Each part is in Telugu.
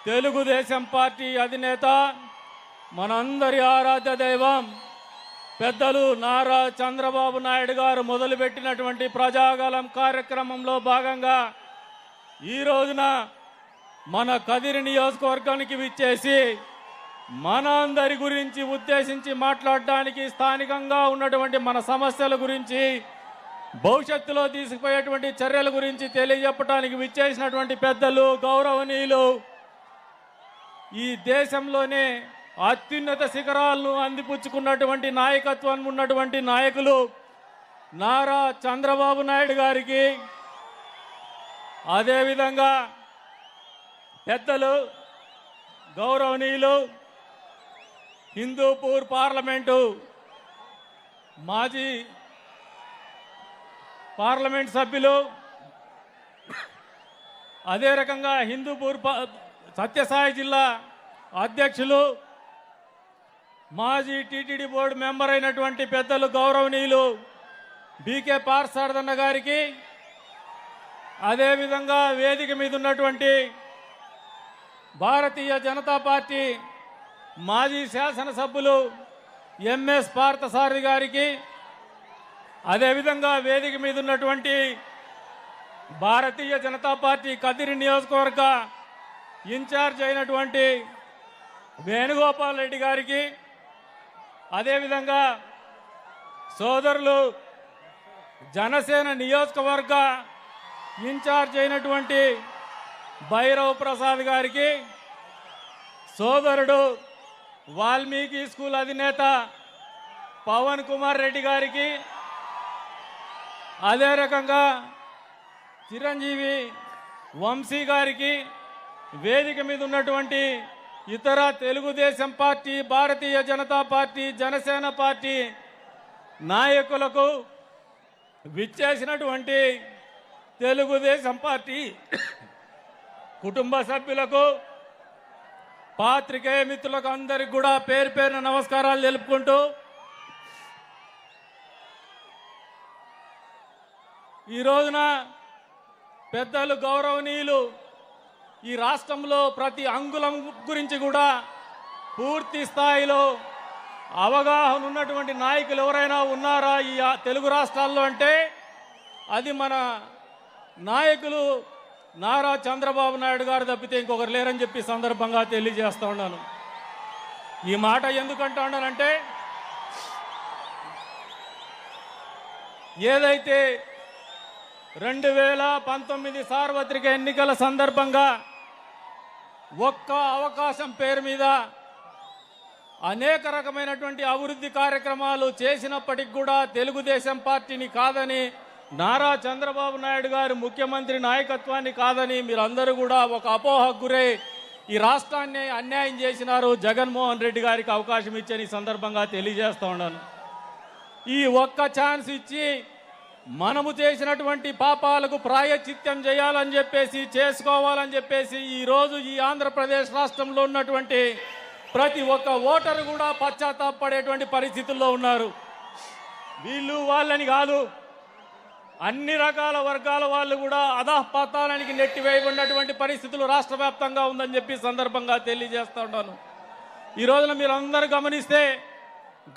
తెలుగుదేశం పార్టీ అధినేత మనందరి ఆరాధ్య దైవం పెద్దలు నారా చంద్రబాబు నాయుడు గారు మొదలుపెట్టినటువంటి ప్రజాగలం కార్యక్రమంలో భాగంగా ఈ రోజున మన కదిరి నియోజకవర్గానికి విచ్చేసి మన అందరి గురించి ఉద్దేశించి మాట్లాడడానికి, స్థానికంగా ఉన్నటువంటి మన సమస్యల గురించి, భవిష్యత్తులో తీసుకుపోయేటువంటి చర్యల గురించి తెలియజెప్పడానికి విచ్చేసినటువంటి పెద్దలు, గౌరవనీయులు, ఈ దేశంలోనే అత్యున్నత శిఖరాలను అందిపుచ్చుకున్నటువంటి నాయకత్వం ఉన్నటువంటి నాయకులు నారా చంద్రబాబు నాయుడు గారికి, అదేవిధంగా పెద్దలు, గౌరవనీయులు, హిందూపూర్ పార్లమెంటు మాజీ పార్లమెంట్ సభ్యులు, అదే రకంగా హిందూపూర్ సత్యసాయి జిల్లా అధ్యక్షులు, మాజీ టీటీడీ బోర్డు మెంబర్ అయినటువంటి పెద్దలు, గౌరవనీయులు బీకే పార్సారథన్న గారికి, అదేవిధంగా వేదిక మీద ఉన్నటువంటి భారతీయ జనతా పార్టీ మాజీ శాసనసభ్యులు ఎంఎస్ పార్థసారథి గారికి, అదేవిధంగా వేదిక మీద ఉన్నటువంటి భారతీయ జనతా పార్టీ కదిరి నియోజకవర్గ ఇన్ఛార్జ్ అయినటువంటి వేణుగోపాల్ రెడ్డి గారికి, అదేవిధంగా సోదరులు జనసేన నియోజకవర్గ ఇన్ఛార్జ్ అయినటువంటి భైరవ్ ప్రసాద్ గారికి, సోదరుడు వాల్మీకి స్కూల్ అధినేత పవన్ కుమార్ రెడ్డి గారికి, అదే రకంగా చిరంజీవి వంశీ గారికి, వేదిక మీద ఉన్నటువంటి ఇతర Telugu Desam party, Bharatiya Janata party, Janasena party నాయకులకు, విచ్చేసినటువంటి తెలుగుదేశం పార్టీ కుటుంబ సభ్యులకు, పాత్రికేయ మిత్రులకు అందరికి కూడా పేరు పేరున నమస్కారాలు తెలుపుకుంటూ, ఈ రోజున పెద్దలు, గౌరవనీయులు ఈ రాష్ట్రంలో ప్రతి అంగుళం గురించి కూడా పూర్తి స్థాయిలో అవగాహన ఉన్నటువంటి నాయకులు ఎవరైనా ఉన్నారా ఈ తెలుగు రాష్ట్రాల్లో అంటే అది మన నాయకులు నారా చంద్రబాబు నాయుడు గారు తప్పితే ఇంకొకరు లేరని చెప్పి సందర్భంగా తెలియజేస్తా ఉన్నాను. ఈ మాట ఎందుకంటా ఉన్నానంటే, ఏదైతే 2019 సార్వత్రిక ఎన్నికల సందర్భంగా ఒక్క అవకాశం పేరు మీద అనేక రకమైనటువంటి అభివృద్ధి కార్యక్రమాలు చేసినప్పటికి కూడా తెలుగుదేశం పార్టీని కాదని, నారా చంద్రబాబు నాయుడు గారు ముఖ్యమంత్రి నాయకత్వాన్ని కాదని మీరందరూ కూడా ఒక అపోహకు గురై ఈ రాష్ట్రాన్ని అన్యాయం చేసినారు. జగన్మోహన్ రెడ్డి గారికి అవకాశం ఇచ్చని సందర్భంగా తెలియజేస్తా ఉన్నాను. ఈ ఒక్క ఛాన్స్ ఇచ్చి మనము చేసినటువంటి పాపాలకు ప్రాయశ్చిత్తం చేయాలని చెప్పేసి, చేసుకోవాలని చెప్పేసి ఈరోజు ఈ ఆంధ్రప్రదేశ్ రాష్ట్రంలో ఉన్నటువంటి ప్రతి ఒక్క ఓటరు కూడా పశ్చాత్తాపపడేటువంటి పరిస్థితుల్లో ఉన్నారు. వీళ్ళు వాళ్ళని కాదు, అన్ని రకాల వర్గాల వాళ్ళు కూడా అధఃపతాళానికి నెట్టివేయబడినటువంటి పరిస్థితులు రాష్ట్ర వ్యాప్తంగా ఉందని చెప్పి సందర్భంగా తెలియజేస్తూ ఉన్నాను. ఈ రోజున మీరు అందరూ గమనిస్తే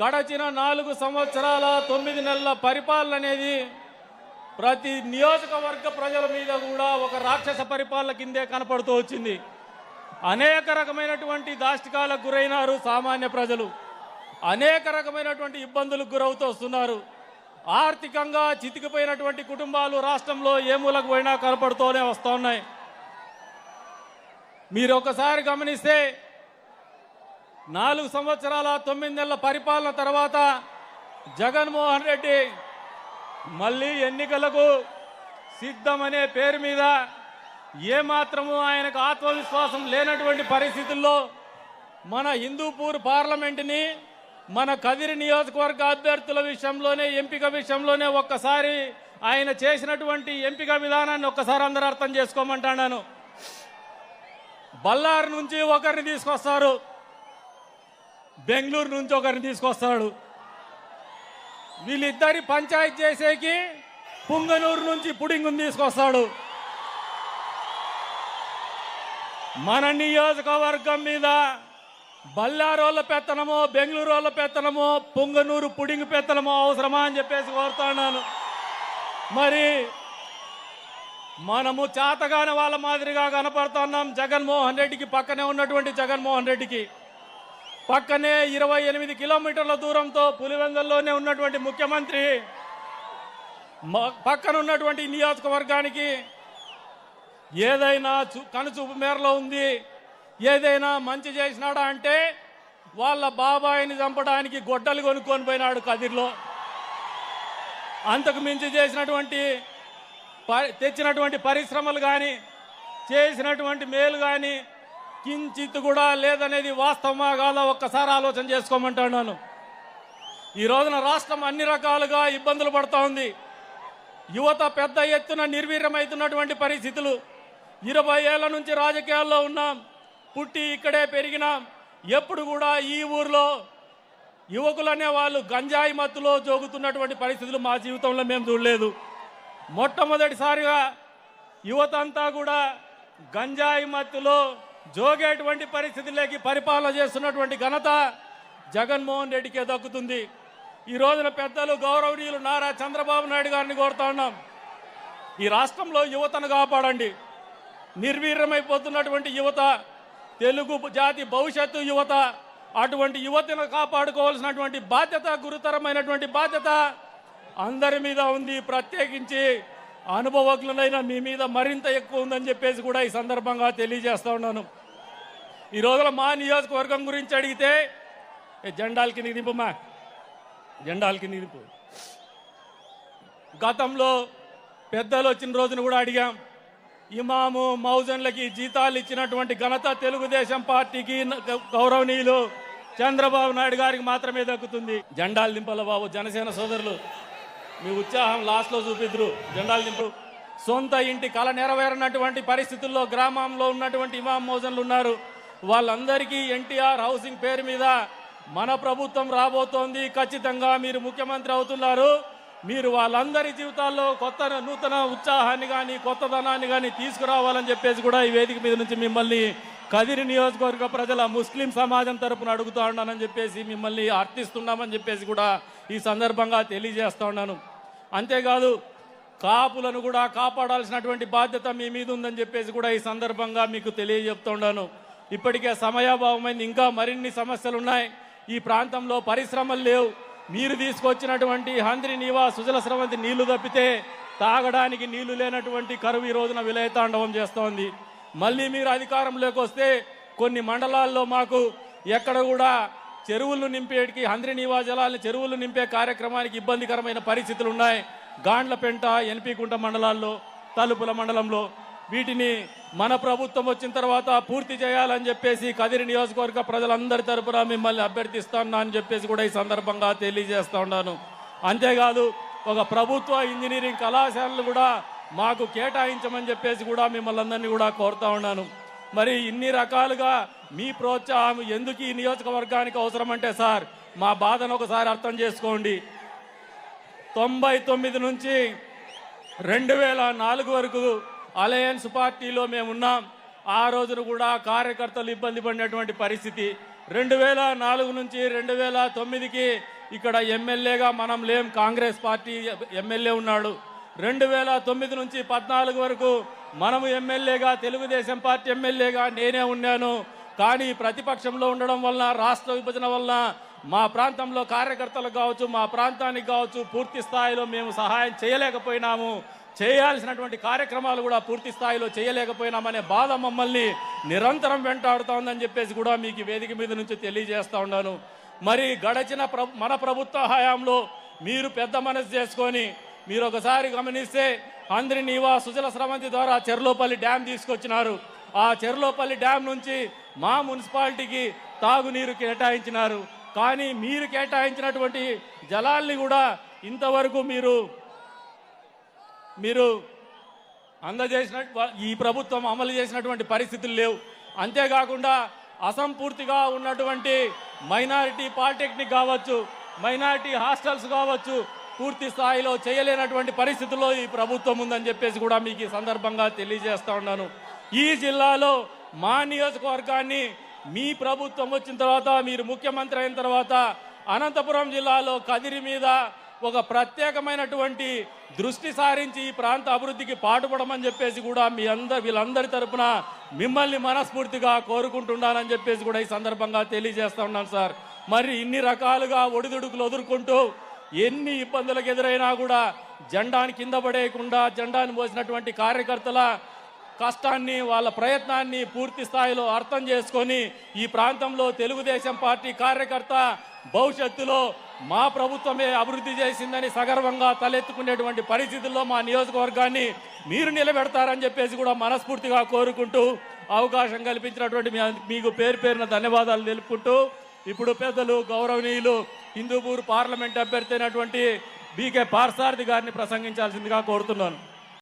గడచిన 4 సంవత్సరాల 9 నెలల పరిపాలన అనేది ప్రతి నియోజకవర్గ ప్రజల మీద కూడా ఒక రాక్షస పరిపాలన కిందే కనపడుతూ వచ్చింది. అనేక రకమైనటువంటి దాష్టికాలకు గురైనారు సామాన్య ప్రజలు, అనేక రకమైనటువంటి ఇబ్బందులకు గురవుతూ వస్తున్నారు. ఆర్థికంగా చితికిపోయినటువంటి కుటుంబాలు రాష్ట్రంలో ఏ మూలకు పోయినా కనపడుతూనే వస్తూ ఉన్నాయి. మీరు ఒకసారి గమనిస్తే 4 సంవత్సరాల 9 నెలల పరిపాలన తర్వాత జగన్మోహన్ రెడ్డి మళ్ళీ ఎన్నికలకు సిద్ధమనే పేరు మీద ఏమాత్రము ఆయనకు ఆత్మవిశ్వాసం లేనటువంటి పరిస్థితుల్లో మన హిందూపూర్ పార్లమెంటుని, మన కదిరి నియోజకవర్గ అభ్యర్థుల విషయంలోనే, ఎంపిక విషయంలోనే ఒక్కసారి ఆయన చేసినటువంటి ఎంపిక విధానాన్ని ఒక్కసారి అందరూ అర్థం చేసుకోమంటాను. బళ్ళారి నుంచి ఒకరిని తీసుకొస్తారు, బెంగళూరు నుంచి ఒకరిని తీసుకొస్తాడు. వీళ్ళిద్దరి పంచాయతీ చేసేకి పుంగనూరు నుంచి పుడింగుని తీసుకొస్తాడు. మన నియోజకవర్గం మీద బల్లారోళ్ళ పెత్తనమో, బెంగళూరుల పెత్తనమో, పొంగనూరు పుడింగ్ పెత్తనమో అవసరమా అని చెప్పేసి కోరుతున్నాను. మరి మనము చేతగాని వాళ్ళ మాదిరిగా కనపడుతున్నాం. జగన్మోహన్ రెడ్డికి పక్కనే ఉన్నటువంటి జగన్మోహన్ రెడ్డికి పక్కనే 28 కిలోమీటర్ల దూరంతో పులివెందుల్లోనే ఉన్నటువంటి ముఖ్యమంత్రి పక్కన ఉన్నటువంటి నియోజకవర్గానికి ఏదైనా కనుచూపు మేరలో ఉంది, ఏదైనా మంచి చేసినాడా అంటే వాళ్ళ బాబాయిని చంపడానికి గొడ్డలు కొనుక్కొని పోయినాడు కదిర్లో. అంతకు మించి తెచ్చినటువంటి పరిశ్రమలు కానీ, చేసినటువంటి మేలు కానీ కించిత్ కూడా లేదనేది వాస్తవమా కాదా ఒక్కసారి ఆలోచన చేసుకోమంటున్నాను. ఈ రోజున రాష్ట్రం అన్ని రకాలుగా ఇబ్బందులు పడుతూ ఉంది. యువత పెద్ద ఎత్తున నిర్వీర్యమవుతున్నటువంటి పరిస్థితులు. 20 ఏళ్ల నుంచి రాజకీయాల్లో ఉన్నాం, పుట్టి ఇక్కడే పెరిగినాం. ఎప్పుడు కూడా ఈ ఊర్లో యువకులనే వాళ్ళు గంజాయి మత్తులో జోగుతున్నటువంటి పరిస్థితులు మా జీవితంలో మేము చూడలేదు. మొట్టమొదటిసారిగా యువత అంతా కూడా గంజాయి మత్తులో జోగేటువంటి పరిస్థితుల్లోకి పరిపాలన చేస్తున్నటువంటి ఘనత జగన్మోహన్ రెడ్డికే దక్కుతుంది. ఈ రోజున పెద్దలు గౌరవనీయులు నారా చంద్రబాబు నాయుడు గారిని కోరుతా ఉన్నాం, ఈ రాష్ట్రంలో యువతను కాపాడండి. నిర్వీర్యమైపోతున్నటువంటి యువత, తెలుగు జాతి భవిష్యత్తు యువత, అటువంటి యువతను కాపాడుకోవాల్సినటువంటి బాధ్యత, గురుతరమైనటువంటి బాధ్యత అందరి మీద ఉంది. ప్రత్యేకించి అనుభవజ్ఞులైన మీ మీద మరింత ఎక్కువ ఉందని చెప్పేసి కూడా ఈ సందర్భంగా తెలియజేస్తా ఉన్నాను. ఈ రోజున మా నియోజకవర్గం గురించి అడిగితే జెండాలకి నింపుమా, జెండాలకి నింపు. గతంలో పెద్దలు వచ్చిన రోజున కూడా అడిగాం, ఇమాము మౌజన్లకి జీతాలు ఇచ్చినటువంటి ఘనత తెలుగుదేశం పార్టీకి గౌరవనీయులు చంద్రబాబు నాయుడు గారికి మాత్రమే దక్కుతుంది. జెండాలు దింపాల బాబు. జనసేన సోదరులు మీ ఉత్సాహం లాస్ట్లో చూపిద్దరు. జెండాలు దింపు. సొంత ఇంటి కళ నెరవేరినటువంటి పరిస్థితుల్లో గ్రామంలో ఉన్నటువంటి ఇమాం మౌజన్లు ఉన్నారు. వాళ్ళందరికీ ఎన్టీఆర్ హౌసింగ్ పేరు మీద మన ప్రభుత్వం రాబోతోంది. ఖచ్చితంగా మీరు ముఖ్యమంత్రి అవుతున్నారు. మీరు వాళ్ళందరి జీవితాల్లో నూతన ఉత్సాహాన్ని కానీ, కొత్తదనాన్ని కానీ తీసుకురావాలని చెప్పేసి కూడా ఈ వేదిక మీద నుంచి మిమ్మల్ని కదిరి నియోజకవర్గ ప్రజల ముస్లిం సమాజం తరపున అడుగుతా ఉన్నానని చెప్పేసి, మిమ్మల్ని అర్థిస్తున్నామని చెప్పేసి కూడా ఈ సందర్భంగా తెలియజేస్తా ఉన్నాను. అంతేకాదు కాపులను కూడా కాపాడాల్సినటువంటి బాధ్యత మీ మీద ఉందని చెప్పేసి కూడా ఈ సందర్భంగా మీకు తెలియజెప్తున్నాను. ఇప్పటికే సమయాభావమైంది, ఇంకా మరిన్ని సమస్యలు ఉన్నాయి. ఈ ప్రాంతంలో పరిశ్రమలు లేవు. మీరు తీసుకొచ్చినటువంటి హంద్రి నీవా సుజల స్రవంతి నీళ్లు తప్పితే తాగడానికి నీళ్లు లేనటువంటి కరువు ఈ రోజున విలయతాండవం చేస్తోంది. మళ్ళీ మీరు అధికారంలోకి వస్తే కొన్ని మండలాల్లో మాకు ఎక్కడ కూడా చెరువులు నింపేటికి, హంద్రి నీవా జలాలను చెరువులు నింపే కార్యక్రమానికి ఇబ్బందికరమైన పరిస్థితులు ఉన్నాయి. గాండ్లపెంట, ఎన్పికుంట మండలాల్లో, తలుపుల మండలంలో. వీటిని మన ప్రభుత్వం వచ్చిన తర్వాత పూర్తి చేయాలని చెప్పేసి కదిరి నియోజకవర్గ ప్రజలందరి తరపున మిమ్మల్ని అభ్యర్థిస్తాను అని చెప్పేసి కూడా ఈ సందర్భంగా తెలియజేస్తా ఉన్నాను. అంతేకాదు ఒక ప్రభుత్వ ఇంజనీరింగ్ కళాశాలలు కూడా మాకు కేటాయించమని చెప్పేసి కూడా మిమ్మల్ని అందరినీ కూడా కోరుతా ఉన్నాను. మరి ఇన్ని రకాలుగా మీ ప్రోత్సాహం ఎందుకు ఈ నియోజకవర్గానికి అవసరం అంటే, సార్ మా బాధను ఒకసారి అర్థం చేసుకోండి. 99 నుంచి 2004 వరకు అలయన్స్ పార్టీలో మేమున్నాం. ఆ రోజున కూడా కార్యకర్తలు ఇబ్బంది పడినటువంటి పరిస్థితి. 2004 నుంచి 2009కి ఇక్కడ ఎమ్మెల్యేగా మనం లేం, కాంగ్రెస్ పార్టీ ఎమ్మెల్యే ఉన్నాడు. 2009 నుంచి 14 వరకు మనము ఎమ్మెల్యేగా, తెలుగుదేశం పార్టీ ఎమ్మెల్యేగా నేనే ఉన్నాను. కానీ ప్రతిపక్షంలో ఉండడం వలన, రాష్ట్ర విభజన వలన మా ప్రాంతంలో కార్యకర్తలకు కావచ్చు, మా ప్రాంతానికి కావచ్చు పూర్తి స్థాయిలో మేము సహాయం చేయలేకపోయినాము. చేయాల్సినటువంటి కార్యక్రమాలు కూడా పూర్తి స్థాయిలో చేయలేకపోయినామనే బాధ మమ్మల్ని నిరంతరం వెంటాడుతోందని చెప్పేసి కూడా మీకు వేదిక మీద నుంచి తెలియజేస్తా ఉన్నాను. మరి గడచిన మన ప్రభుత్వ హయాంలో మీరు పెద్ద మనసు చేసుకొని మీరు ఒకసారి గమనిస్తే హంద్రి నీవా సుజల స్రవంతి ద్వారా చెర్లోపల్లి డ్యామ్ తీసుకొచ్చినారు. ఆ చెర్లోపల్లి డ్యామ్ నుంచి మా మున్సిపాలిటీకి తాగునీరు కేటాయించినారు. కానీ మీరు కేటాయించినటువంటి జలాల్ని కూడా ఇంతవరకు మీరు అందజేసిన ఈ ప్రభుత్వం అమలు చేసినటువంటి పరిస్థితులు లేవు. అంతేకాకుండా అసంపూర్తిగా ఉన్నటువంటి మైనారిటీ పాలిటెక్నిక్ కావచ్చు, మైనారిటీ హాస్టల్స్ కావచ్చు పూర్తి స్థాయిలో చేయలేనటువంటి పరిస్థితుల్లో ఈ ప్రభుత్వం ఉందని చెప్పేసి కూడా మీకు ఈ సందర్భంగా తెలియజేస్తా ఉన్నాను. ఈ జిల్లాలో మా నియోజకవర్గాన్ని మీ ప్రభుత్వం వచ్చిన తర్వాత, మీరు ముఖ్యమంత్రి అయిన తర్వాత అనంతపురం జిల్లాలో కదిరి మీద ఒక ప్రత్యేకమైనటువంటి దృష్టి సారించి ఈ ప్రాంత అభివృద్ధికి పాటుపడమని చెప్పేసి కూడా వీళ్ళందరి తరపున మిమ్మల్ని మనస్ఫూర్తిగా కోరుకుంటున్నానని చెప్పేసి కూడా ఈ సందర్భంగా తెలియజేస్తా ఉన్నాను సార్. మరి ఇన్ని రకాలుగా ఒడిదుడుకులు ఎదుర్కొంటూ ఎన్ని ఇబ్బందులకు ఎదురైనా కూడా జెండాని కింద పడేయకుండా జెండాని మోసినటువంటి కార్యకర్తల కష్టాన్ని, వాళ్ళ ప్రయత్నాన్ని పూర్తి స్థాయిలో అర్థం చేసుకొని ఈ ప్రాంతంలో తెలుగుదేశం పార్టీ కార్యకర్త భవిష్యత్తులో మా ప్రభుత్వమే అభివృద్ధి చేసిందని సగర్వంగా తలెత్తుకునేటువంటి పరిస్థితుల్లో మా నియోజకవర్గాన్ని మీరు నిలబెడతారని చెప్పేసి కూడా మనస్ఫూర్తిగా కోరుకుంటూ అవకాశం కల్పించినటువంటి మీకు పేరు పేరున ధన్యవాదాలు తెలుపుకుంటూ ఇప్పుడు పెద్దలు గౌరవనీయులు హిందూపూర్ పార్లమెంట్ అభ్యర్థి అయినటువంటి బీకే పార్సారథి గారిని ప్రసంగించాల్సిందిగా కోరుతున్నాను.